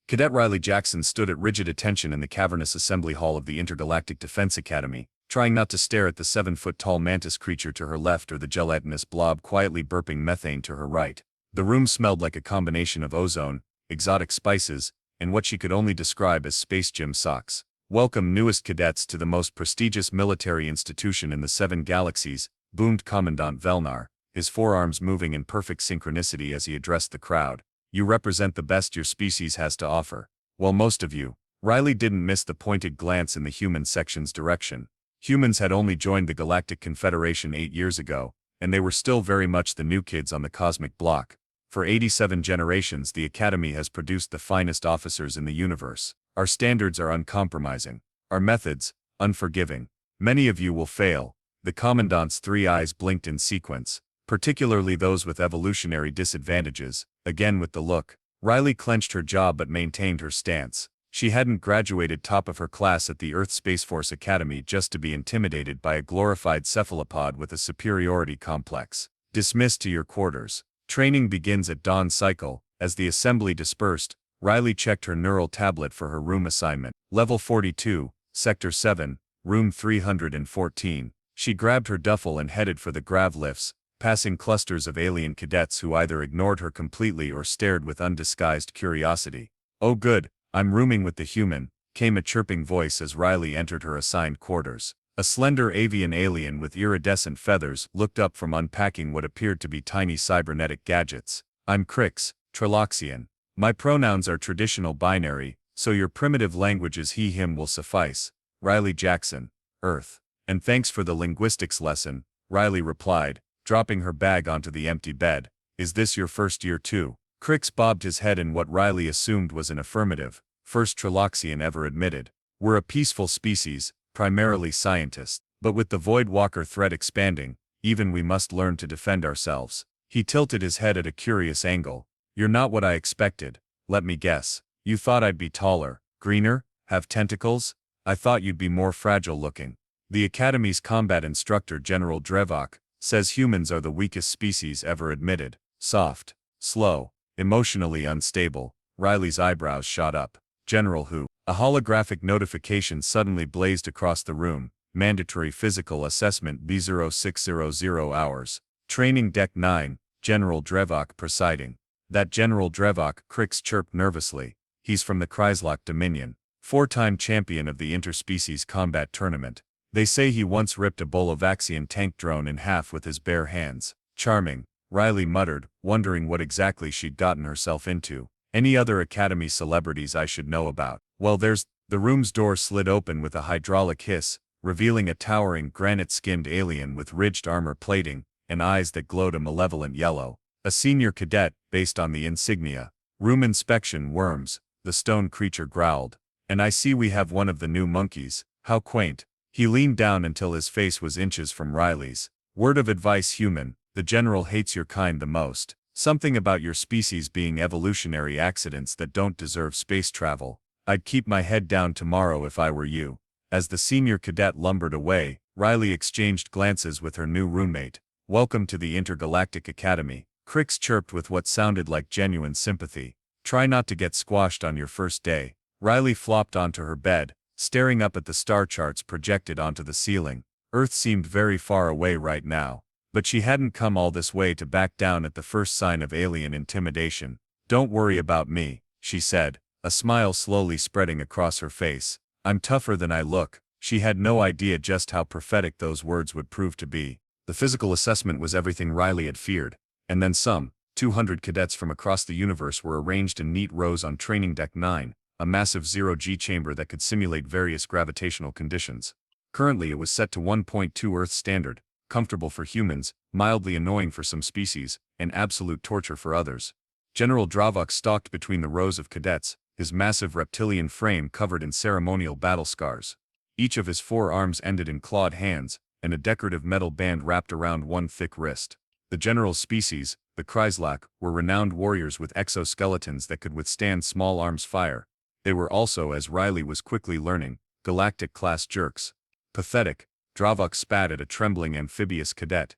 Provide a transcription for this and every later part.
Cadet Riley Jackson stood at rigid attention in the cavernous assembly hall of the Intergalactic Defense Academy, trying not to stare at the 7-foot-tall mantis creature to her left or the gelatinous blob quietly burping methane to her right. The room smelled like a combination of ozone, exotic spices, and what she could only describe as space gym socks. "Welcome, newest cadets, to the most prestigious military institution in the 7 galaxies," boomed Commandant Velnar, his forearms moving in perfect synchronicity as he addressed the crowd. "You represent the best your species has to offer." Well, most of you. Riley didn't miss the pointed glance in the human section's direction. Humans had only joined the Galactic Confederation 8 years ago, and they were still very much the new kids on the cosmic block. For 87 generations, the Academy has produced the finest officers in the universe. Our standards are uncompromising. Our methods, unforgiving. Many of you will fail. The Commandant's 3 eyes blinked in sequence, particularly those with evolutionary disadvantages. Again with the look. Riley clenched her jaw but maintained her stance. She hadn't graduated top of her class at the Earth Space Force Academy just to be intimidated by a glorified cephalopod with a superiority complex. "Dismissed to your quarters. Training begins at dawn." Cycle. As the assembly dispersed, Riley checked her neural tablet for her room assignment. Level 42, Sector 7, Room 314. She grabbed her duffel and headed for the grav lifts, passing clusters of alien cadets who either ignored her completely or stared with undisguised curiosity. "Oh good, I'm rooming with the human," came a chirping voice as Riley entered her assigned quarters. A slender avian alien with iridescent feathers looked up from unpacking what appeared to be tiny cybernetic gadgets. "I'm Crix, Triloxian. My pronouns are traditional binary, so your primitive language is he, him will suffice. Riley Jackson, Earth. And thanks for the linguistics lesson," Riley replied, dropping her bag onto the empty bed. "Is this your first year too?" Crix bobbed his head in what Riley assumed was an affirmative. "First Triloxian ever admitted. We're a peaceful species, primarily scientists, but with the Void Walker threat expanding, even we must learn to defend ourselves." He tilted his head at a curious angle. "You're not what I expected. Let me guess. You thought I'd be taller, greener, have tentacles? I thought you'd be more fragile looking." The Academy's combat instructor, General Drevok, says humans are the weakest species ever admitted. Soft, slow, emotionally unstable. Riley's eyebrows shot up. "General who?" A holographic notification suddenly blazed across the room. "Mandatory physical assessment B0600 hours. Training Deck 9, General Drevok presiding." "That General Drevok," Crix chirped nervously. "He's from the Kryslok Dominion. 4-time champion of the interspecies combat tournament. They say he once ripped a Bolovaxian tank drone in half with his bare hands." "Charming," Riley muttered, wondering what exactly she'd gotten herself into. "Any other Academy celebrities I should know about?" "Well, there's..." The room's door slid open with a hydraulic hiss, revealing a towering granite-skinned alien with ridged armor plating and eyes that glowed a malevolent yellow. A senior cadet, based on the insignia. "Room inspection, worms," the stone creature growled. "And I see we have one of the new monkeys. How quaint." He leaned down until his face was inches from Riley's. "Word of advice, human, the general hates your kind the most. Something about your species being evolutionary accidents that don't deserve space travel. I'd keep my head down tomorrow if I were you." As the senior cadet lumbered away, Riley exchanged glances with her new roommate. "Welcome to the Intergalactic Academy," Crix chirped with what sounded like genuine sympathy. "Try not to get squashed on your first day." Riley flopped onto her bed, staring up at the star charts projected onto the ceiling. Earth seemed very far away right now, but she hadn't come all this way to back down at the first sign of alien intimidation. "Don't worry about me," she said, a smile slowly spreading across her face. "I'm tougher than I look." She had no idea just how prophetic those words would prove to be. The physical assessment was everything Riley had feared, and then some. 200 cadets from across the universe were arranged in neat rows on Training Deck 9, a massive zero-G chamber that could simulate various gravitational conditions. Currently it was set to 1.2 Earth standard, comfortable for humans, mildly annoying for some species, and absolute torture for others. General Dravok stalked between the rows of cadets, his massive reptilian frame covered in ceremonial battle scars. Each of his 4 arms ended in clawed hands, and a decorative metal band wrapped around one thick wrist. The general's species, the Kryslok, were renowned warriors with exoskeletons that could withstand small arms fire. They were also, as Riley was quickly learning, galactic-class jerks. "Pathetic," Dravok spat at a trembling amphibious cadet.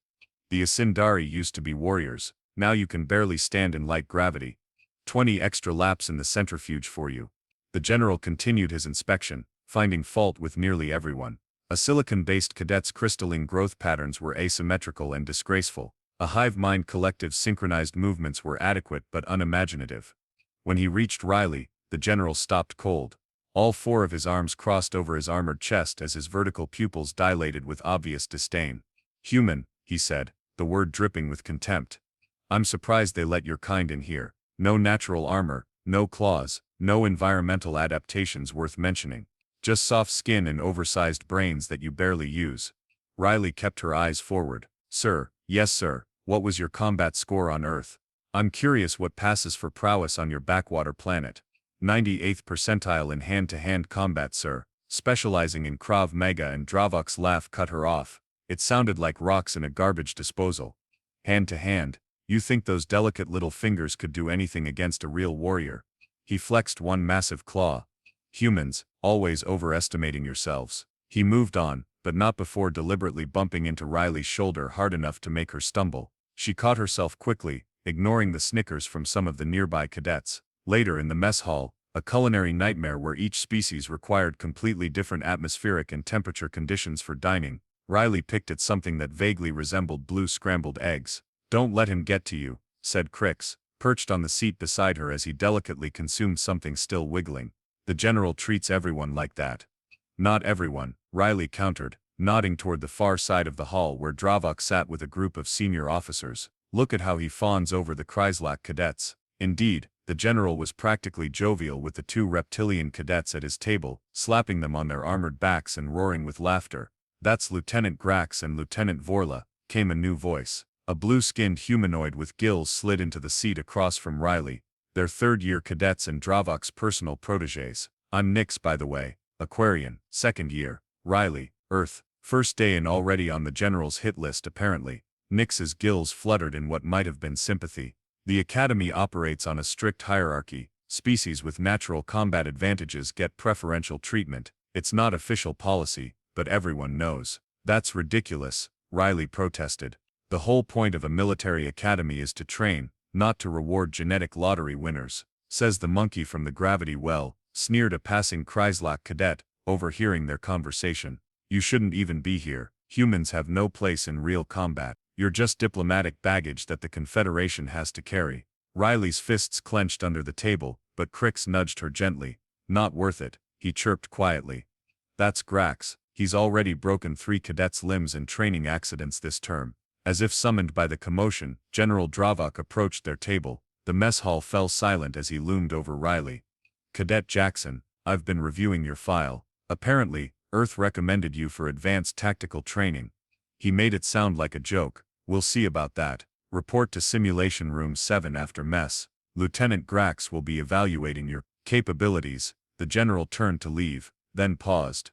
"The Asindari used to be warriors. Now you can barely stand in light gravity." 20 extra laps in the centrifuge for you. The general continued his inspection, finding fault with nearly everyone. A silicon-based cadet's crystalline growth patterns were asymmetrical and disgraceful. A hive mind collective's synchronized movements were adequate but unimaginative. When he reached Riley, the general stopped cold. All four of his arms crossed over his armored chest as his vertical pupils dilated with obvious disdain. "Human," he said, the word dripping with contempt. "I'm surprised they let your kind in here. No natural armor, no claws, no environmental adaptations worth mentioning. Just soft skin and oversized brains that you barely use." Riley kept her eyes forward. "Sir, yes sir, what was your combat score on Earth? I'm curious what passes for prowess on your backwater planet." 98th percentile in hand-to-hand combat sir, specializing in Krav Maga, and Dravok's laugh cut her off. It sounded like rocks in a garbage disposal. "Hand-to-hand? You think those delicate little fingers could do anything against a real warrior?" He flexed one massive claw. "Humans, always overestimating yourselves." He moved on, but not before deliberately bumping into Riley's shoulder hard enough to make her stumble. She caught herself quickly, ignoring the snickers from some of the nearby cadets. Later in the mess hall, a culinary nightmare where each species required completely different atmospheric and temperature conditions for dining, Riley picked at something that vaguely resembled blue scrambled eggs. "Don't let him get to you," said Crix, perched on the seat beside her as he delicately consumed something still wiggling. "The general treats everyone like that." "Not everyone," Riley countered, nodding toward the far side of the hall where Dravok sat with a group of senior officers. "Look at how he fawns over the Kryslak cadets." Indeed, the general was practically jovial with the two reptilian cadets at his table, slapping them on their armored backs and roaring with laughter. "That's Lieutenant Grax and Lieutenant Vorla," came a new voice. A blue-skinned humanoid with gills slid into the seat across from Riley. "They're third-year cadets and Dravok's personal protégés. I'm Nix, by the way, Aquarian, second year." Riley, Earth, first day and already on the general's hit list apparently. Nix's gills fluttered in what might have been sympathy. "The Academy operates on a strict hierarchy. Species with natural combat advantages get preferential treatment. It's not official policy, but everyone knows." "That's ridiculous," Riley protested. "The whole point of a military academy is to train, not to reward genetic lottery winners," says the monkey from the gravity well, sneered a passing Kryslak cadet, overhearing their conversation. "You shouldn't even be here. Humans have no place in real combat. You're just diplomatic baggage that the Confederation has to carry." Riley's fists clenched under the table, but Crix nudged her gently. "Not worth it," he chirped quietly. "That's Grax. He's already broken 3 cadets' limbs in training accidents this term." As if summoned by the commotion, General Dravok approached their table. The mess hall fell silent as he loomed over Riley. "Cadet Jackson, I've been reviewing your file. Apparently, Earth recommended you for advanced tactical training." He made it sound like a joke. "We'll see about that. Report to Simulation Room 7 after mess. Lieutenant Grax will be evaluating your capabilities." The general turned to leave, then paused.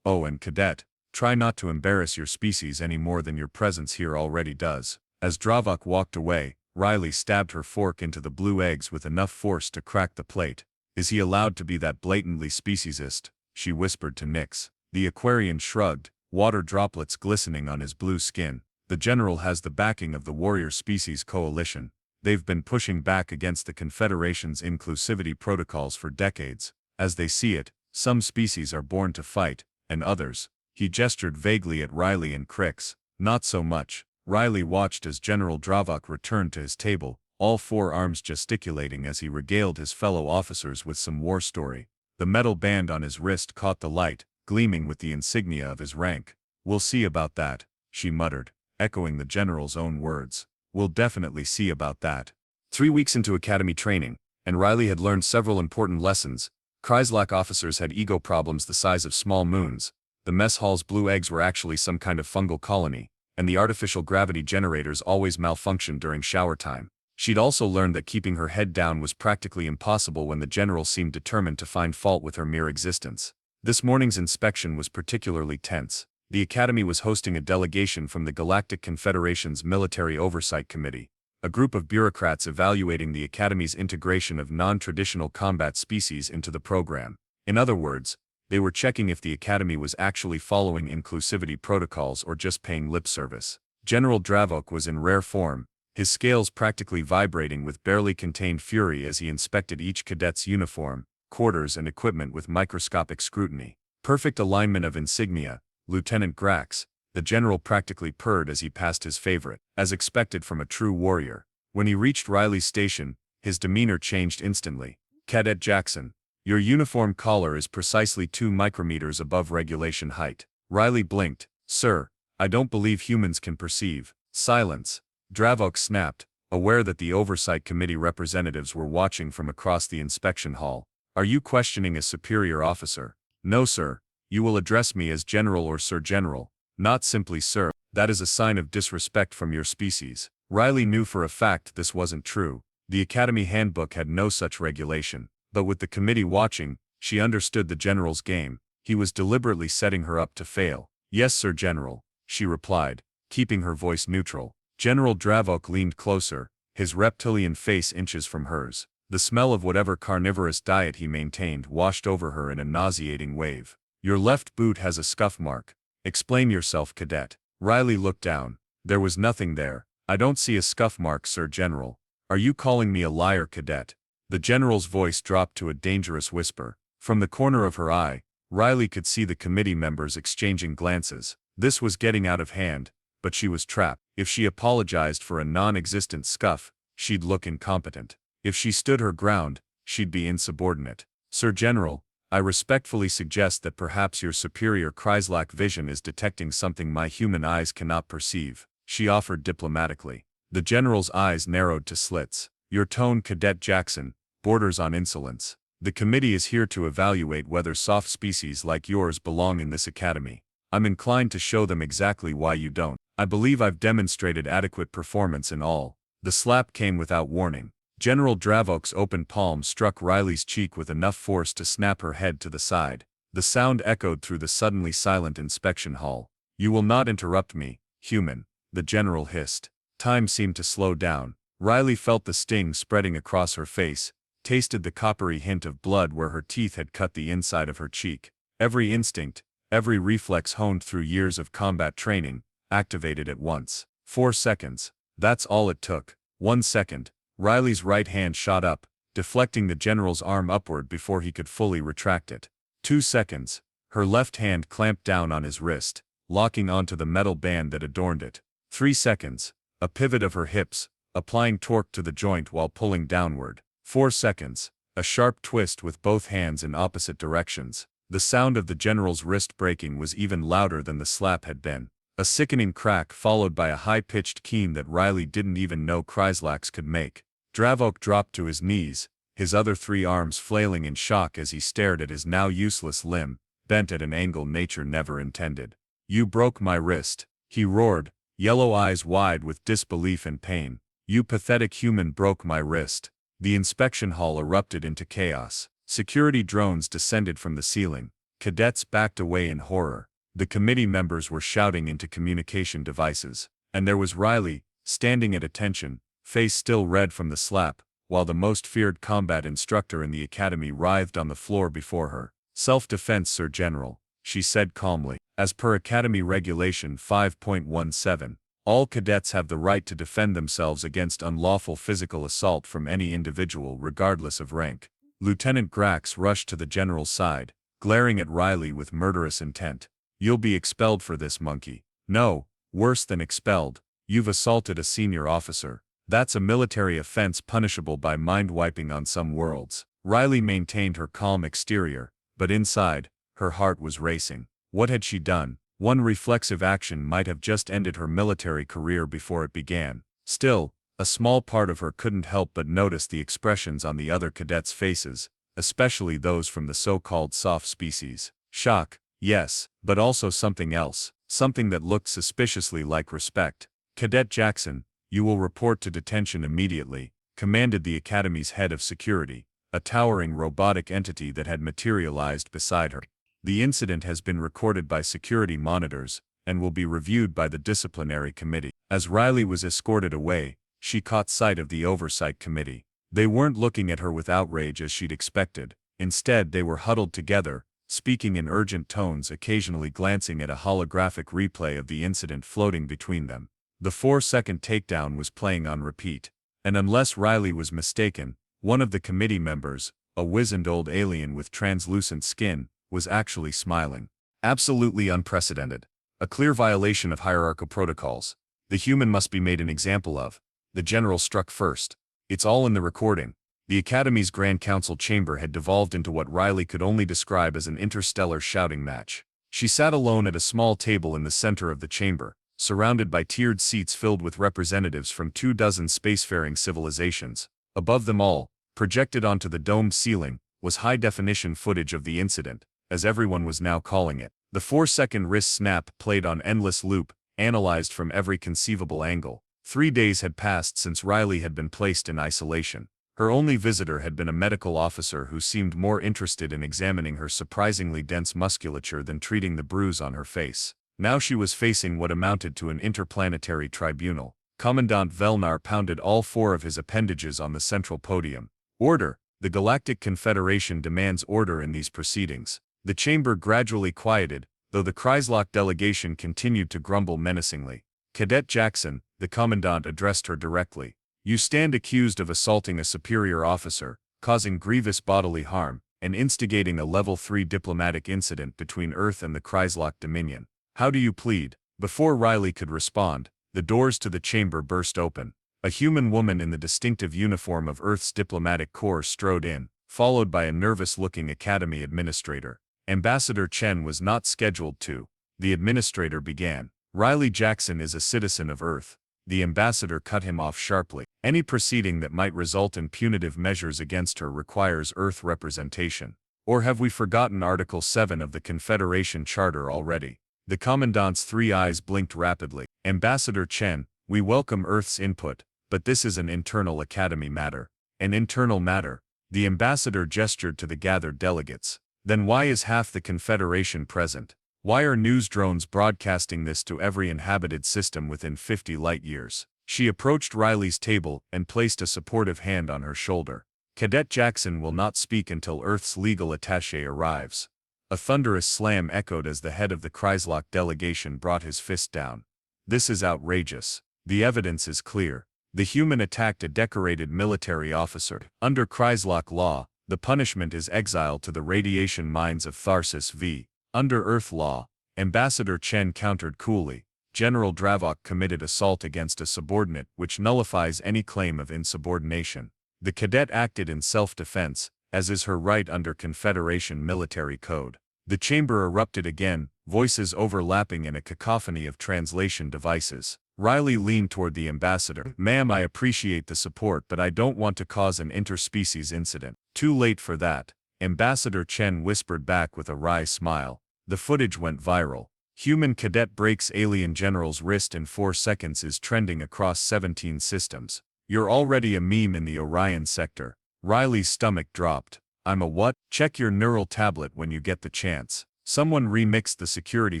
"Oh, and Cadet, try not to embarrass your species any more than your presence here already does." As Dravok walked away, Riley stabbed her fork into the blue eggs with enough force to crack the plate. "Is he allowed to be that blatantly speciesist?" she whispered to Nix. The Aquarian shrugged, water droplets glistening on his blue skin. "The general has the backing of the Warrior Species Coalition. They've been pushing back against the Confederation's inclusivity protocols for decades. As they see it, some species are born to fight, and others." He gestured vaguely at Riley and Crix. "Not so much." Riley watched as General Dravok returned to his table, all 4 arms gesticulating as he regaled his fellow officers with some war story. The metal band on his wrist caught the light, gleaming with the insignia of his rank. "We'll see about that," she muttered, echoing the general's own words. "We'll definitely see about that." 3 weeks into academy training, and Riley had learned several important lessons. Kryslak officers had ego problems the size of small moons. The mess hall's blue eggs were actually some kind of fungal colony, and the artificial gravity generators always malfunctioned during shower time. She'd also learned that keeping her head down was practically impossible when the general seemed determined to find fault with her mere existence. This morning's inspection was particularly tense. The Academy was hosting a delegation from the Galactic Confederation's Military Oversight Committee, a group of bureaucrats evaluating the Academy's integration of non-traditional combat species into the program. In other words, they were checking if the Academy was actually following inclusivity protocols or just paying lip service. General Dravok was in rare form. his scales practically vibrating with barely contained fury as he inspected each cadet's uniform, quarters and equipment with microscopic scrutiny. Perfect alignment of insignia, Lieutenant Grax, the general practically purred as he passed his favorite, as expected from a true warrior. When he reached Riley's station, his demeanor changed instantly. Cadet Jackson, your uniform collar is precisely 2 micrometers above regulation height. Riley blinked. Sir, I don't believe humans can perceive. Silence. Dravok snapped, aware that the Oversight Committee representatives were watching from across the inspection hall. Are you questioning a superior officer? No, sir. You will address me as General or Sir General, not simply Sir. That is a sign of disrespect from your species. Riley knew for a fact this wasn't true. The Academy handbook had no such regulation. But with the committee watching, she understood the General's game. He was deliberately setting her up to fail. Yes, Sir General, she replied, keeping her voice neutral. General Dravok leaned closer, his reptilian face inches from hers. The smell of whatever carnivorous diet he maintained washed over her in a nauseating wave. Your left boot has a scuff mark. Explain yourself, Cadet. Riley looked down. There was nothing there. I don't see a scuff mark, Sir General. Are you calling me a liar, Cadet? The General's voice dropped to a dangerous whisper. From the corner of her eye, Riley could see the committee members exchanging glances. This was getting out of hand, but she was trapped. If she apologized for a non-existent scuff, she'd look incompetent. If she stood her ground, she'd be insubordinate. Sir General, I respectfully suggest that perhaps your superior Chryslack vision is detecting something my human eyes cannot perceive, she offered diplomatically. The General's eyes narrowed to slits. Your tone, Cadet Jackson, borders on insolence. The committee is here to evaluate whether soft species like yours belong in this academy. I'm inclined to show them exactly why you don't. I believe I've demonstrated adequate performance in all. The slap came without warning. General Dravok's open palm struck Riley's cheek with enough force to snap her head to the side. The sound echoed through the suddenly silent inspection hall. You will not interrupt me, human, the General hissed. Time seemed to slow down. Riley felt the sting spreading across her face, tasted the coppery hint of blood where her teeth had cut the inside of her cheek. Every instinct, every reflex honed through years of combat training, activated at once. 4 seconds. That's all it took. 1 second. Riley's right hand shot up, deflecting the General's arm upward before he could fully retract it. 2 seconds. Her left hand clamped down on his wrist, locking onto the metal band that adorned it. 3 seconds. A pivot of her hips, applying torque to the joint while pulling downward. 4 seconds. A sharp twist with both hands in opposite directions. The sound of the General's wrist breaking was even louder than the slap had been. A sickening crack followed by a high-pitched keen that Riley didn't even know Chryslax could make. Dravok dropped to his knees, his other 3 arms flailing in shock as he stared at his now useless limb, bent at an angle nature never intended. You broke my wrist, he roared, yellow eyes wide with disbelief and pain. You pathetic human broke my wrist. The inspection hall erupted into chaos. Security drones descended from the ceiling. Cadets backed away in horror. The committee members were shouting into communication devices. And there was Riley, standing at attention, face still red from the slap, while the most feared combat instructor in the academy writhed on the floor before her. Self-defense, Sir General, she said calmly. As per Academy Regulation 5.17, all cadets have the right to defend themselves against unlawful physical assault from any individual regardless of rank. Lieutenant Grax rushed to the General's side, glaring at Riley with murderous intent. You'll be expelled for this, monkey. No, worse than expelled. You've assaulted a senior officer. That's a military offense punishable by mind-wiping on some worlds. Riley maintained her calm exterior, but inside, her heart was racing. What had she done? One reflexive action might have just ended her military career before it began. Still, a small part of her couldn't help but notice the expressions on the other cadets' faces, especially those from the so-called soft species. Shock, yes, but also something else, something that looked suspiciously like respect. Cadet Jackson, you will report to detention immediately, commanded the Academy's head of security, a towering robotic entity that had materialized beside her. The incident has been recorded by security monitors, and will be reviewed by the disciplinary committee. As Riley was escorted away, she caught sight of the Oversight Committee. They weren't looking at her with outrage as she'd expected. Instead, they were huddled together, speaking in urgent tones, occasionally glancing at a holographic replay of the incident floating between them. The 4-second takedown was playing on repeat. And unless Riley was mistaken, one of the committee members, a wizened old alien with translucent skin, was actually smiling. Absolutely unprecedented. A clear violation of hierarchical protocols. The human must be made an example of. The general struck first. It's all in the recording. The Academy's Grand Council chamber had devolved into what Riley could only describe as an interstellar shouting match. She sat alone at a small table in the center of the chamber, surrounded by tiered seats filled with representatives from 24 spacefaring civilizations. Above them all, projected onto the domed ceiling, was high-definition footage of the incident, as everyone was now calling it. The 4-second wrist snap played on endless loop, analyzed from every conceivable angle. 3 days had passed since Riley had been placed in isolation. Her only visitor had been a medical officer who seemed more interested in examining her surprisingly dense musculature than treating the bruise on her face. Now she was facing what amounted to an interplanetary tribunal. Commandant Velnar pounded all 4 of his appendages on the central podium. Order! The Galactic Confederation demands order in these proceedings. The chamber gradually quieted, though the Kreislock delegation continued to grumble menacingly. Cadet Jackson, the commandant addressed her directly. You stand accused of assaulting a superior officer, causing grievous bodily harm, and instigating a Level 3 diplomatic incident between Earth and the Kreislock Dominion. How do you plead? Before Riley could respond, the doors to the chamber burst open. A human woman in the distinctive uniform of Earth's diplomatic corps strode in, followed by a nervous-looking Academy administrator. Ambassador Chen was not scheduled to. The administrator began. Riley Jackson is a citizen of Earth. The ambassador cut him off sharply. Any proceeding that might result in punitive measures against her requires Earth representation. Or have we forgotten Article 7 of the Confederation Charter already? The commandant's 3 eyes blinked rapidly. Ambassador Chen, we welcome Earth's input, but this is an internal Academy matter. An internal matter? The ambassador gestured to the gathered delegates. Then why is half the Confederation present? Why are news drones broadcasting this to every inhabited system within 50 light-years? She approached Riley's table and placed a supportive hand on her shoulder. Cadet Jackson will not speak until Earth's legal attaché arrives. A thunderous slam echoed as the head of the Kreislock delegation brought his fist down. This is outrageous. The evidence is clear. The human attacked a decorated military officer. Under Kreislock law, the punishment is exile to the radiation mines of Tharsis V. Under Earth law, Ambassador Chen countered coolly. General Dravok committed assault against a subordinate which nullifies any claim of insubordination. The cadet acted in self-defense, as is her right under Confederation military code. The chamber erupted again, voices overlapping in a cacophony of translation devices. Riley leaned toward the ambassador. Ma'am, I appreciate the support, but I don't want to cause an interspecies incident. Too late for that. Ambassador Chen whispered back with a wry smile. The footage went viral. Human cadet breaks alien general's wrist in 4 seconds is trending across 17 systems. You're already a meme in the Orion sector. Riley's stomach dropped. I'm a what? Check your neural tablet when you get the chance. Someone remixed the security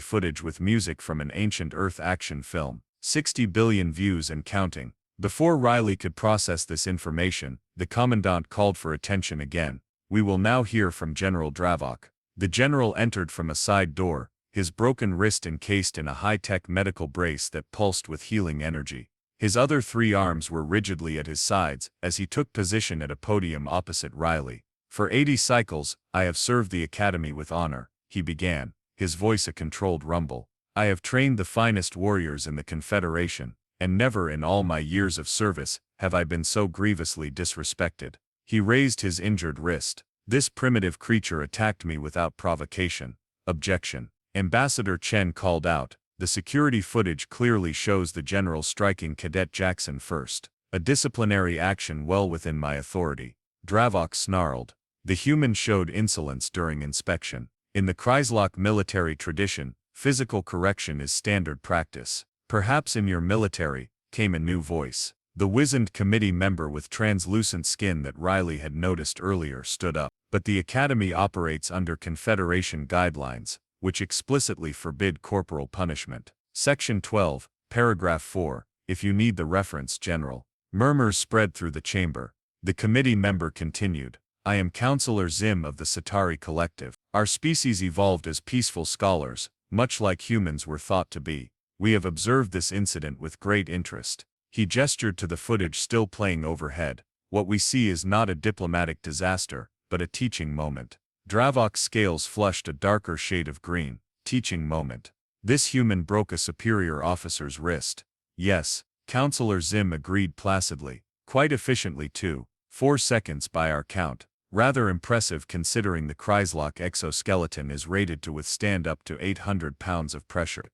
footage with music from an ancient Earth action film. 60 billion views and counting. Before Riley could process this information, the commandant called for attention again. We will now hear from General Dravok. The general entered from a side door, his broken wrist encased in a high-tech medical brace that pulsed with healing energy. His other 3 arms were rigidly at his sides as he took position at a podium opposite Riley. For 80 cycles, I have served the Academy with honor, he began, his voice a controlled rumble. I have trained the finest warriors in the Confederation, and never in all my years of service have I been so grievously disrespected. He raised his injured wrist. This primitive creature attacked me without provocation. Objection. Ambassador Chen called out. The security footage clearly shows the general striking Cadet Jackson first. A disciplinary action well within my authority. Dravok snarled. The human showed insolence during inspection. In the Kreislock military tradition, physical correction is standard practice. Perhaps in your military, came a new voice. The wizened committee member with translucent skin that Riley had noticed earlier stood up. But the Academy operates under Confederation guidelines, which explicitly forbid corporal punishment. Section 12, Paragraph 4, if you need the reference, General. Murmurs spread through the chamber. The committee member continued. I am Counselor Zim of the Satari Collective. Our species evolved as peaceful scholars, much like humans were thought to be. We have observed this incident with great interest. He gestured to the footage still playing overhead. What we see is not a diplomatic disaster, but a teaching moment. Dravok's scales flushed a darker shade of green. Teaching moment. This human broke a superior officer's wrist. Yes, Counselor Zim agreed placidly. Quite efficiently too. 4 seconds by our count. Rather impressive considering the Kreislock exoskeleton is rated to withstand up to 800 pounds of pressure.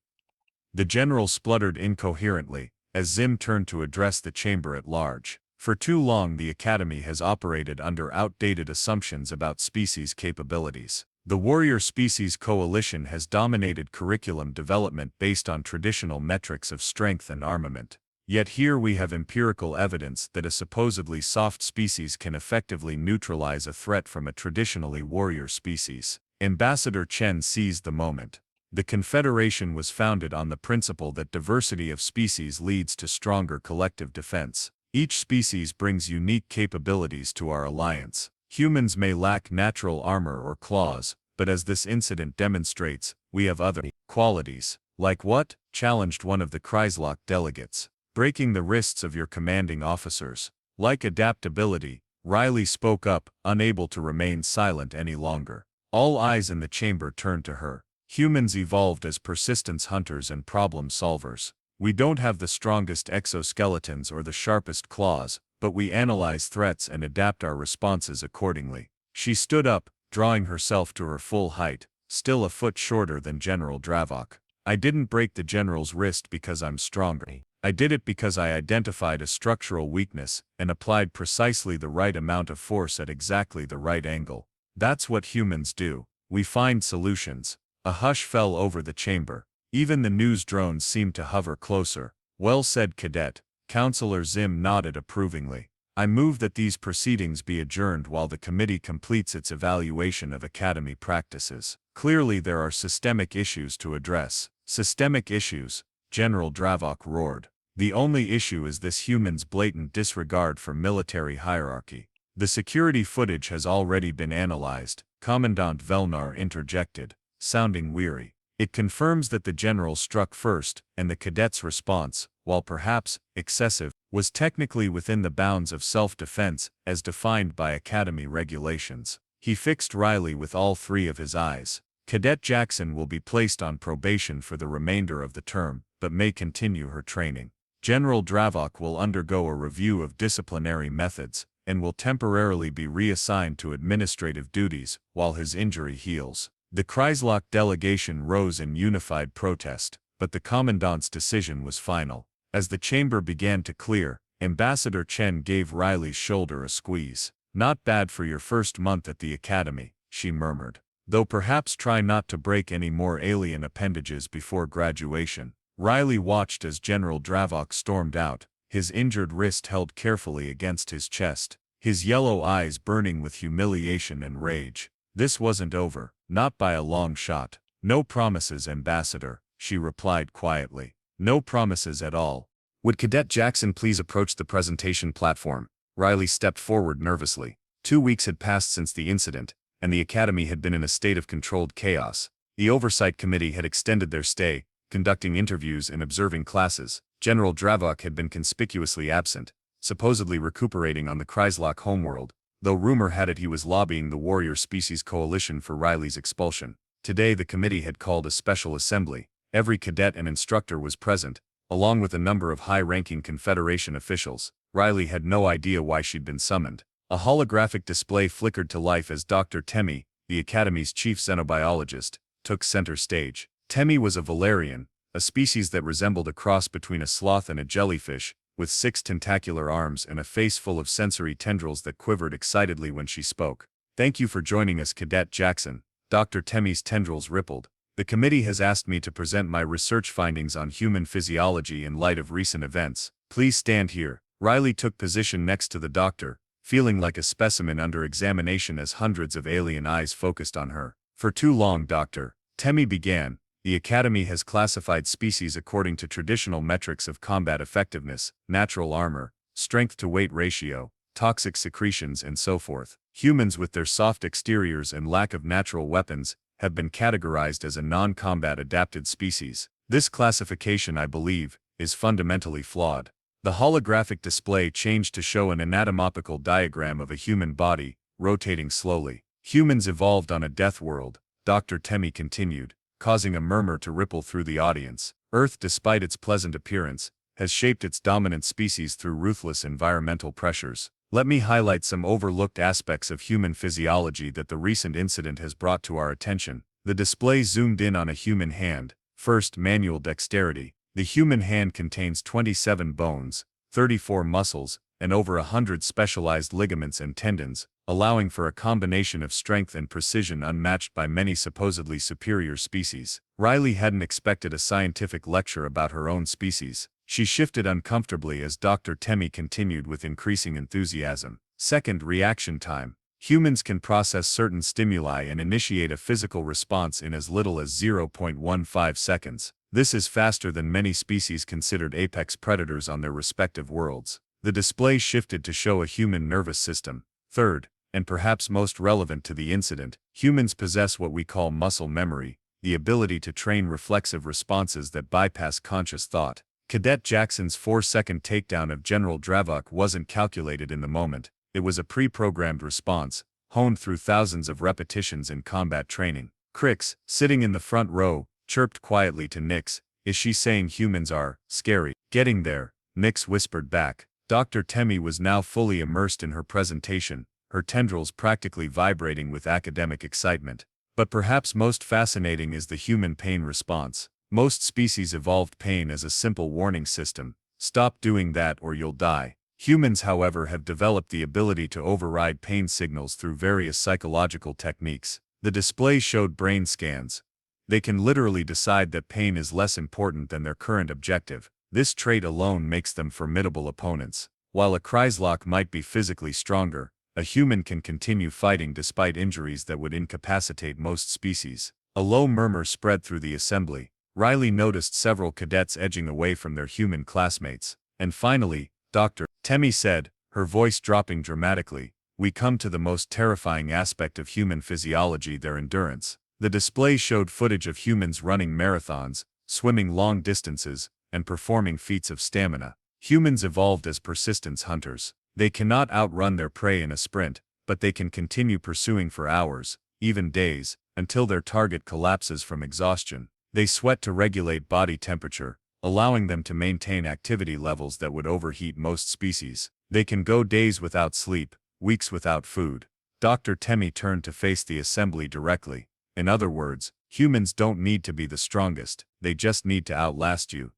The general spluttered incoherently, as Zim turned to address the chamber at large. For too long the Academy has operated under outdated assumptions about species capabilities. The Warrior Species Coalition has dominated curriculum development based on traditional metrics of strength and armament. Yet here we have empirical evidence that a supposedly soft species can effectively neutralize a threat from a traditionally warrior species. Ambassador Chen seized the moment. The Confederation was founded on the principle that diversity of species leads to stronger collective defense. Each species brings unique capabilities to our alliance. Humans may lack natural armor or claws, but as this incident demonstrates, we have other qualities. Like what? Challenged one of the Kreislock delegates. Breaking the wrists of your commanding officers. Like adaptability, Riley spoke up, unable to remain silent any longer. All eyes in the chamber turned to her. Humans evolved as persistence hunters and problem solvers. We don't have the strongest exoskeletons or the sharpest claws, but we analyze threats and adapt our responses accordingly. She stood up, drawing herself to her full height, still a foot shorter than General Dravok. I didn't break the general's wrist because I'm stronger. I did it because I identified a structural weakness and applied precisely the right amount of force at exactly the right angle. That's what humans do. We find solutions. A hush fell over the chamber. Even the news drones seemed to hover closer. Well said, Cadet. Counselor Zim nodded approvingly. I move that these proceedings be adjourned while the committee completes its evaluation of Academy practices. Clearly there are systemic issues to address. Systemic issues? General Dravok roared. The only issue is this human's blatant disregard for military hierarchy. The security footage has already been analyzed, Commandant Velnar interjected, sounding weary. It confirms that the general struck first, and the cadet's response, while perhaps excessive, was technically within the bounds of self-defense as defined by Academy regulations. He fixed Riley with all 3 of his eyes. Cadet Jackson will be placed on probation for the remainder of the term, but may continue her training. General Dravok will undergo a review of disciplinary methods, and will temporarily be reassigned to administrative duties while his injury heals. The Kreislock delegation rose in unified protest, but the commandant's decision was final. As the chamber began to clear, Ambassador Chen gave Riley's shoulder a squeeze. Not bad for your first month at the Academy, she murmured. Though perhaps try not to break any more alien appendages before graduation. Riley watched as General Dravok stormed out, his injured wrist held carefully against his chest, his yellow eyes burning with humiliation and rage. This wasn't over, not by a long shot. No promises, Ambassador, she replied quietly. No promises at all. Would Cadet Jackson please approach the presentation platform? Riley stepped forward nervously. 2 weeks had passed since the incident, and the Academy had been in a state of controlled chaos. The Oversight Committee had extended their stay, conducting interviews and observing classes. General Dravok had been conspicuously absent, supposedly recuperating on the Kreislock homeworld, though rumor had it he was lobbying the Warrior Species Coalition for Riley's expulsion. Today the committee had called a special assembly. Every cadet and instructor was present, along with a number of high-ranking Confederation officials. Riley had no idea why she'd been summoned. A holographic display flickered to life as Dr. Temi, the Academy's chief xenobiologist, took center stage. Temi was a Valerian, a species that resembled a cross between a sloth and a jellyfish, with 6 tentacular arms and a face full of sensory tendrils that quivered excitedly when she spoke. Thank you for joining us, Cadet Jackson. Dr. Temi's tendrils rippled. The committee has asked me to present my research findings on human physiology in light of recent events. Please stand here. Riley took position next to the doctor, feeling like a specimen under examination as hundreds of alien eyes focused on her. For too long, Doctor. Temi began. The Academy has classified species according to traditional metrics of combat effectiveness, natural armor, strength-to-weight ratio, toxic secretions and so forth. Humans with their soft exteriors and lack of natural weapons have been categorized as a non-combat adapted species. This classification, I believe, is fundamentally flawed. The holographic display changed to show an anatomical diagram of a human body, rotating slowly. Humans evolved on a death world, Dr. Temi continued, causing a murmur to ripple through the audience. Earth, despite its pleasant appearance, has shaped its dominant species through ruthless environmental pressures. Let me highlight some overlooked aspects of human physiology that the recent incident has brought to our attention. The display zoomed in on a human hand. First, manual dexterity. The human hand contains 27 bones, 34 muscles, and over 100 specialized ligaments and tendons, allowing for a combination of strength and precision unmatched by many supposedly superior species. Riley hadn't expected a scientific lecture about her own species. She shifted uncomfortably as Dr. Temi continued with increasing enthusiasm. Second, reaction time. Humans can process certain stimuli and initiate a physical response in as little as 0.15 seconds. This is faster than many species considered apex predators on their respective worlds. The display shifted to show a human nervous system. Third, and perhaps most relevant to the incident, humans possess what we call muscle memory, the ability to train reflexive responses that bypass conscious thought. Cadet Jackson's 4-second takedown of General Dravok wasn't calculated in the moment. It was a pre-programmed response, honed through thousands of repetitions in combat training. Crix, sitting in the front row, chirped quietly to Nix, "Is she saying humans are scary?" "Getting there," Nix whispered back. Dr. Temi was now fully immersed in her presentation, her tendrils practically vibrating with academic excitement. But perhaps most fascinating is the human pain response. Most species evolved pain as a simple warning system. Stop doing that or you'll die. Humans, however, have developed the ability to override pain signals through various psychological techniques. The display showed brain scans. They can literally decide that pain is less important than their current objective. This trait alone makes them formidable opponents. While a Kreislock might be physically stronger, a human can continue fighting despite injuries that would incapacitate most species. A low murmur spread through the assembly. Riley noticed several cadets edging away from their human classmates. And finally, Dr. Temi said, her voice dropping dramatically, "We come to the most terrifying aspect of human physiology, their endurance." The display showed footage of humans running marathons, swimming long distances, and performing feats of stamina. Humans evolved as persistence hunters. They cannot outrun their prey in a sprint, but they can continue pursuing for hours, even days, until their target collapses from exhaustion. They sweat to regulate body temperature, allowing them to maintain activity levels that would overheat most species. They can go days without sleep, weeks without food. Dr. Temi turned to face the assembly directly. In other words, humans don't need to be the strongest, they just need to outlast you.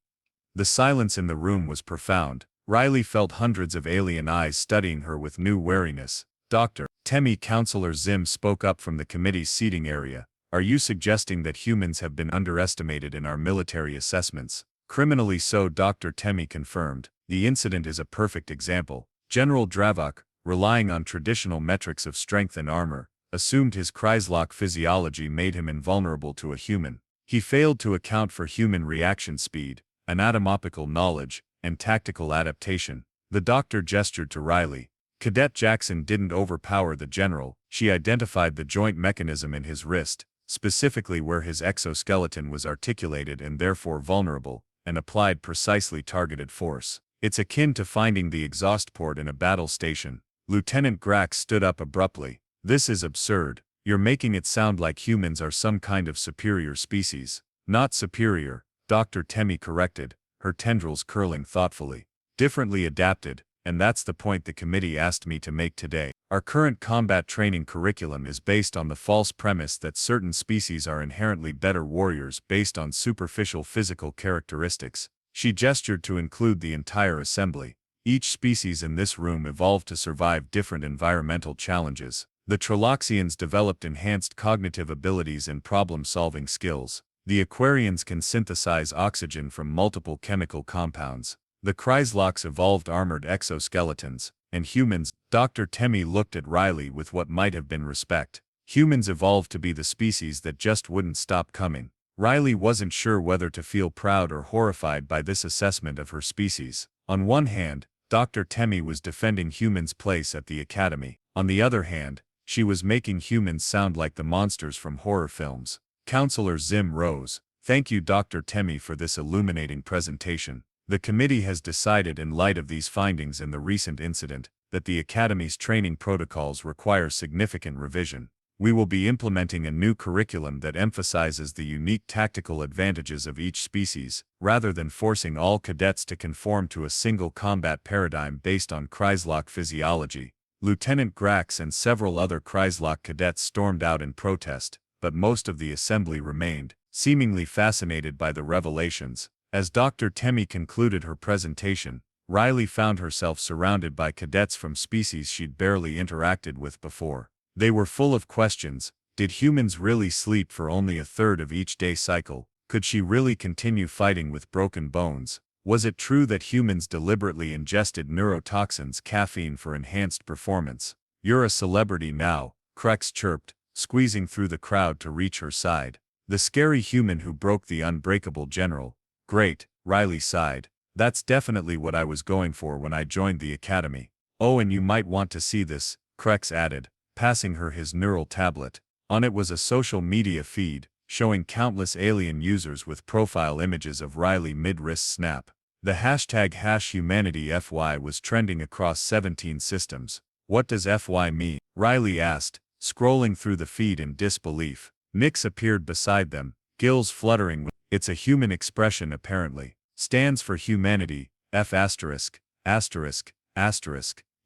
The silence in the room was profound. Riley felt hundreds of alien eyes studying her with new wariness. Dr. Temi, Counselor Zim spoke up from the committee's seating area. "Are you suggesting that humans have been underestimated in our military assessments?" "Criminally so," Dr. Temi confirmed. "The incident is a perfect example. General Dravok, relying on traditional metrics of strength and armor, assumed his Kreislock physiology made him invulnerable to a human. He failed to account for human reaction speed, anatomical knowledge, and tactical adaptation." The doctor gestured to Riley. Cadet Jackson didn't overpower the general. She identified the joint mechanism in his wrist, specifically where his exoskeleton was articulated and therefore vulnerable, and applied precisely targeted force. "It's akin to finding the exhaust port in a battle station." Lieutenant Grax stood up abruptly. "This is absurd. You're making it sound like humans are some kind of superior species." "Not superior," Dr. Temi corrected, her tendrils curling thoughtfully. "Differently adapted, and that's the point the committee asked me to make today. Our current combat training curriculum is based on the false premise that certain species are inherently better warriors based on superficial physical characteristics." She gestured to include the entire assembly. "Each species in this room evolved to survive different environmental challenges. The Troloxians developed enhanced cognitive abilities and problem-solving skills. The Aquarians can synthesize oxygen from multiple chemical compounds. The Chryslocks evolved armored exoskeletons, and humans." Dr. Temi looked at Riley with what might have been respect. "Humans evolved to be the species that just wouldn't stop coming." Riley wasn't sure whether to feel proud or horrified by this assessment of her species. On one hand, Dr. Temi was defending humans' place at the academy. On the other hand, she was making humans sound like the monsters from horror films. Counselor Zim rose. Thank you Dr. Temi for this illuminating presentation. The committee has decided in light of these findings and the recent incident, that the Academy's training protocols require significant revision. We will be implementing a new curriculum that emphasizes the unique tactical advantages of each species, rather than forcing all cadets to conform to a single combat paradigm based on Kreislock physiology. Lieutenant Grax and several other Kreislock cadets stormed out in protest, but most of the assembly remained, seemingly fascinated by the revelations. As Dr. Temi concluded her presentation, Riley found herself surrounded by cadets from species she'd barely interacted with before. They were full of questions. Did humans really sleep for only a third of each day cycle? Could she really continue fighting with broken bones? Was it true that humans deliberately ingested neurotoxins, caffeine for enhanced performance? You're a celebrity now, Krex chirped, squeezing through the crowd to reach her side. The scary human who broke the unbreakable general. Great, Riley sighed. That's definitely what I was going for when I joined the academy. Oh, and you might want to see this, Krex added, passing her his neural tablet. On it was a social media feed, showing countless alien users with profile images of Riley mid-wrist snap. The hashtag #HumanityFY was trending across 17 systems. What does FY mean? Riley asked, scrolling through the feed in disbelief. Nix appeared beside them, gills fluttering. It's a human expression apparently. Stands for humanity, F***.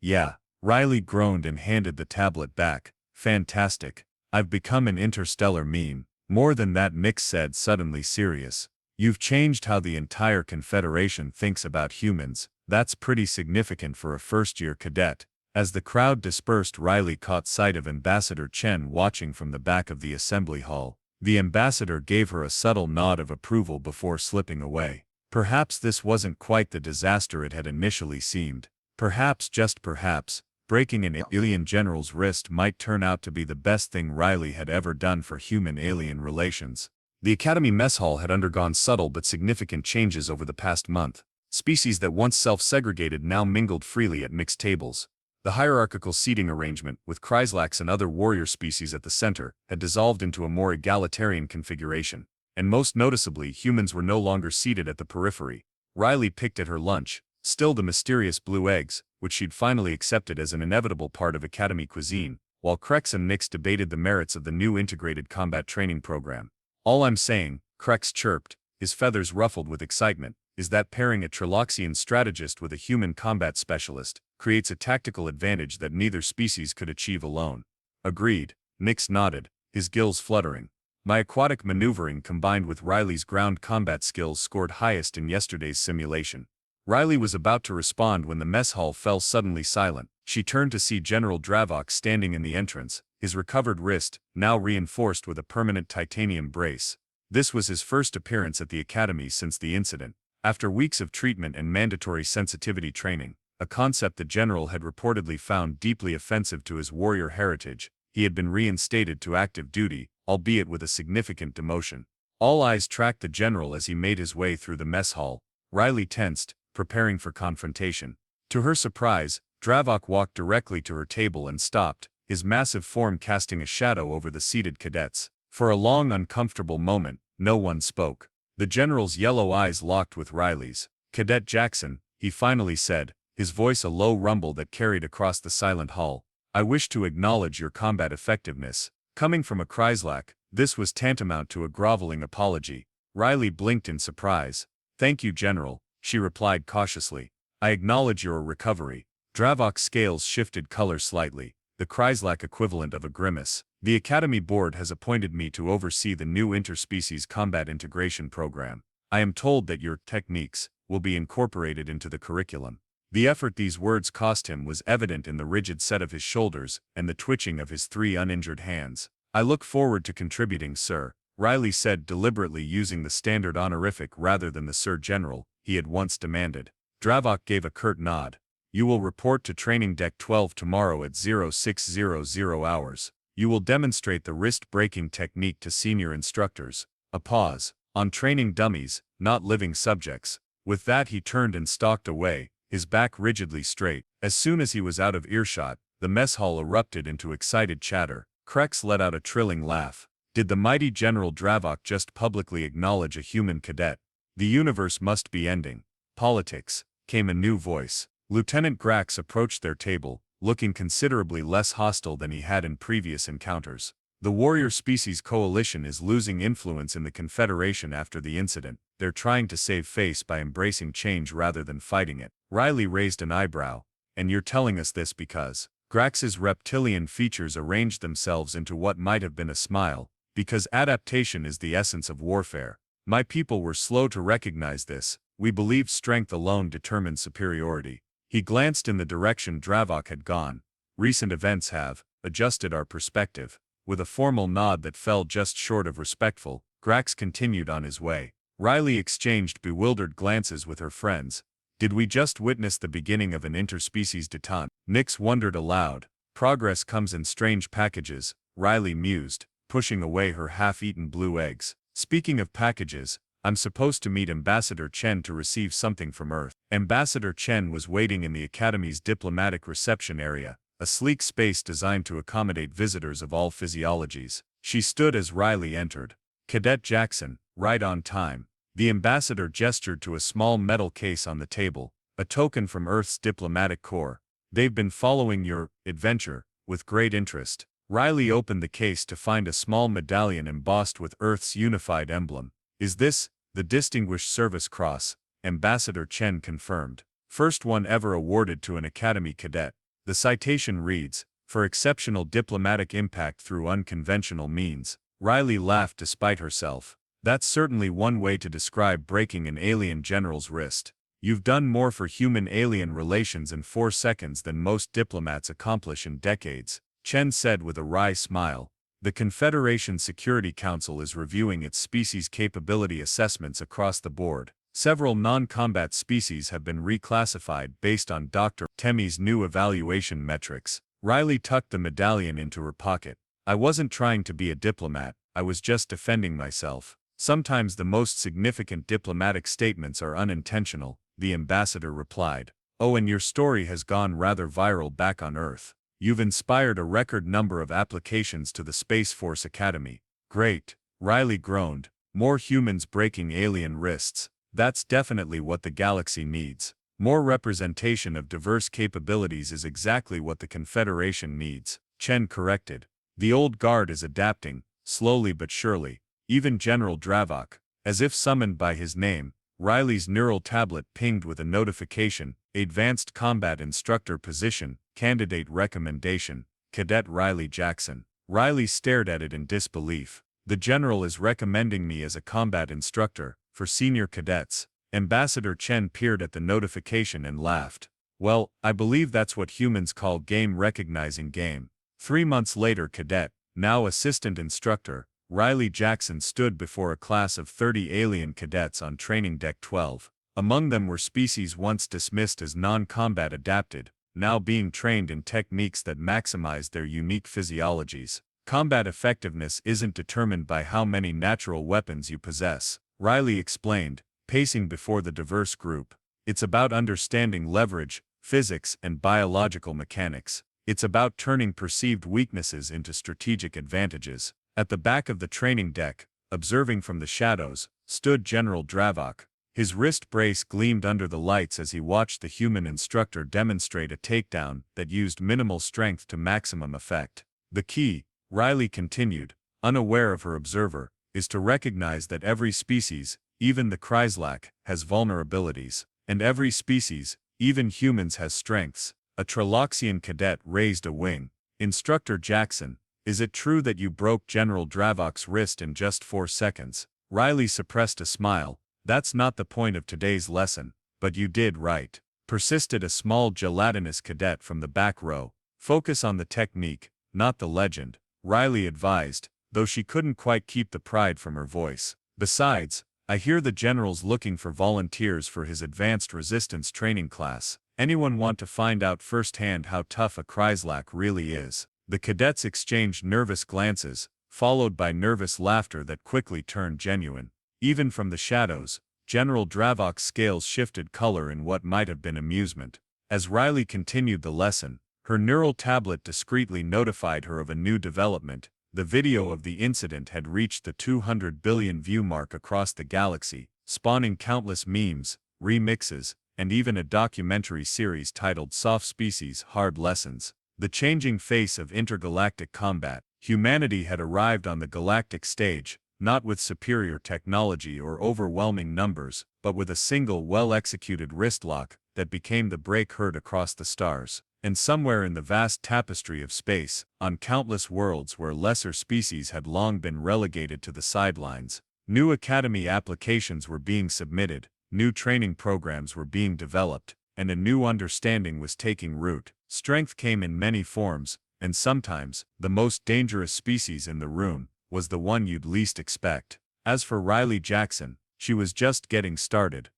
Yeah. Riley groaned and handed the tablet back. Fantastic. I've become an interstellar meme. More than that, Nix said, suddenly serious. You've changed how the entire Confederation thinks about humans. That's pretty significant for a first-year cadet. As the crowd dispersed, Riley caught sight of Ambassador Chen watching from the back of the assembly hall. The ambassador gave her a subtle nod of approval before slipping away. Perhaps this wasn't quite the disaster it had initially seemed. Perhaps, just perhaps, breaking an alien general's wrist might turn out to be the best thing Riley had ever done for human-alien relations. The Academy mess hall had undergone subtle but significant changes over the past month. Species that once self-segregated now mingled freely at mixed tables. The hierarchical seating arrangement, with Kreislaks and other warrior species at the center, had dissolved into a more egalitarian configuration. And most noticeably, humans were no longer seated at the periphery. Riley picked at her lunch, still the mysterious blue eggs, which she'd finally accepted as an inevitable part of Academy cuisine, while Krex and Nix debated the merits of the new integrated combat training program. All I'm saying, Krex chirped, his feathers ruffled with excitement, is that pairing a Triloxian strategist with a human combat specialist creates a tactical advantage that neither species could achieve alone. Agreed, Nix nodded, his gills fluttering. My aquatic maneuvering combined with Riley's ground combat skills scored highest in yesterday's simulation. Riley was about to respond when the mess hall fell suddenly silent. She turned to see General Dravok standing in the entrance, his recovered wrist, now reinforced with a permanent titanium brace. This was his first appearance at the Academy since the incident. After weeks of treatment and mandatory sensitivity training, a concept the General had reportedly found deeply offensive to his warrior heritage, he had been reinstated to active duty, albeit with a significant demotion. All eyes tracked the General as he made his way through the mess hall. Riley tensed, preparing for confrontation. To her surprise, Dravok walked directly to her table and stopped, his massive form casting a shadow over the seated cadets. For a long, uncomfortable moment, no one spoke. The General's yellow eyes locked with Riley's. "Cadet Jackson," he finally said, his voice a low rumble that carried across the silent hall. "I wish to acknowledge your combat effectiveness." Coming from a Kreislak, this was tantamount to a groveling apology. Riley blinked in surprise. "Thank you, General," she replied cautiously. "I acknowledge your recovery." Dravok's scales shifted color slightly, the Kreislak equivalent of a grimace. "The Academy Board has appointed me to oversee the new interspecies combat integration program. I am told that your techniques will be incorporated into the curriculum." The effort these words cost him was evident in the rigid set of his shoulders and the twitching of his 3 uninjured hands. "I look forward to contributing, sir," Riley said, deliberately using the standard honorific rather than the Sir General he had once demanded. Dravok gave a curt nod. "You will report to Training Deck 12 tomorrow at 0600 hours. You will demonstrate the wrist-breaking technique to senior instructors." A pause. "On training dummies, not living subjects." With that he turned and stalked away, his back rigidly straight. As soon as he was out of earshot, the mess hall erupted into excited chatter. Krex let out a trilling laugh. Did the mighty General Dravok just publicly acknowledge a human cadet? The universe must be ending. Politics, came a new voice. Lieutenant Grax approached their table, looking considerably less hostile than he had in previous encounters. The warrior species coalition is losing influence in the Confederation after the incident. They're trying to save face by embracing change rather than fighting it. Riley raised an eyebrow. And you're telling us this because Grax's reptilian features arranged themselves into what might have been a smile, because adaptation is the essence of warfare. My people were slow to recognize this. We believed strength alone determined superiority. He glanced in the direction Dravok had gone. Recent events have adjusted our perspective. With a formal nod that fell just short of respectful, Grax continued on his way. Riley exchanged bewildered glances with her friends. Did we just witness the beginning of an interspecies detente? Nix wondered aloud. Progress comes in strange packages, Riley mused, pushing away her half-eaten blue eggs. Speaking of packages, I'm supposed to meet Ambassador Chen to receive something from Earth. Ambassador Chen was waiting in the Academy's diplomatic reception area, a sleek space designed to accommodate visitors of all physiologies. She stood as Riley entered. Cadet Jackson, right on time. The ambassador gestured to a small metal case on the table, a token from Earth's diplomatic corps. They've been following your adventure with great interest. Riley opened the case to find a small medallion embossed with Earth's unified emblem. Is this the Distinguished Service Cross? Ambassador Chen confirmed. First one ever awarded to an Academy cadet. The citation reads, for exceptional diplomatic impact through unconventional means. Riley laughed despite herself. That's certainly one way to describe breaking an alien general's wrist. You've done more for human-alien relations in 4 seconds than most diplomats accomplish in decades, Chen said with a wry smile. The Confederation Security Council is reviewing its species capability assessments across the board. Several non-combat species have been reclassified based on Dr. Temi's new evaluation metrics. Riley tucked the medallion into her pocket. I wasn't trying to be a diplomat, I was just defending myself. Sometimes the most significant diplomatic statements are unintentional, the ambassador replied. Oh, and your story has gone rather viral back on Earth. You've inspired a record number of applications to the Space Force Academy. Great, Riley groaned. More humans breaking alien wrists. That's definitely what the galaxy needs. More representation of diverse capabilities is exactly what the Confederation needs, Chen corrected. The old guard is adapting, slowly but surely. Even General Dravok, as if summoned by his name, Riley's neural tablet pinged with a notification, Advanced Combat Instructor Position, Candidate Recommendation, Cadet Riley Jackson. Riley stared at it in disbelief. The general is recommending me as a combat instructor, for senior cadets. Ambassador Chen peered at the notification and laughed. Well, I believe that's what humans call game recognizing game. 3 months later, Cadet, now Assistant Instructor, Riley Jackson stood before a class of 30 alien cadets on Training Deck 12. Among them were species once dismissed as non-combat adapted, now being trained in techniques that maximize their unique physiologies. Combat effectiveness isn't determined by how many natural weapons you possess, Riley explained, pacing before the diverse group. It's about understanding leverage, physics, and biological mechanics. It's about turning perceived weaknesses into strategic advantages. At the back of the training deck, observing from the shadows, stood General Dravok. His wrist brace gleamed under the lights as he watched the human instructor demonstrate a takedown that used minimal strength to maximum effect. The key, Riley continued, unaware of her observer, is to recognize that every species, even the Chryslack, has vulnerabilities. And every species, even humans, has strengths. A Traloxian cadet raised a wing. Instructor Jackson, is it true that you broke General Dravok's wrist in just 4 seconds? Riley suppressed a smile. That's not the point of today's lesson, but you did right. Persisted a small gelatinous cadet from the back row. Focus on the technique, not the legend, Riley advised, though she couldn't quite keep the pride from her voice. Besides, I hear the general's looking for volunteers for his advanced resistance training class. Anyone want to find out firsthand how tough a Chryslack really is? The cadets exchanged nervous glances, followed by nervous laughter that quickly turned genuine. Even from the shadows, General Dravok's scales shifted color in what might have been amusement. As Riley continued the lesson, her neural tablet discreetly notified her of a new development. The video of the incident had reached the 200 billion view mark across the galaxy, spawning countless memes, remixes, and even a documentary series titled Soft Species, Hard Lessons. The changing face of intergalactic combat. Humanity had arrived on the galactic stage, not with superior technology or overwhelming numbers, but with a single well-executed wrist lock that became the break heard across the stars. And somewhere in the vast tapestry of space, on countless worlds where lesser species had long been relegated to the sidelines, new Academy applications were being submitted, new training programs were being developed, and a new understanding was taking root. Strength came in many forms, and sometimes, the most dangerous species in the room was the one you'd least expect. As for Riley Jackson, she was just getting started,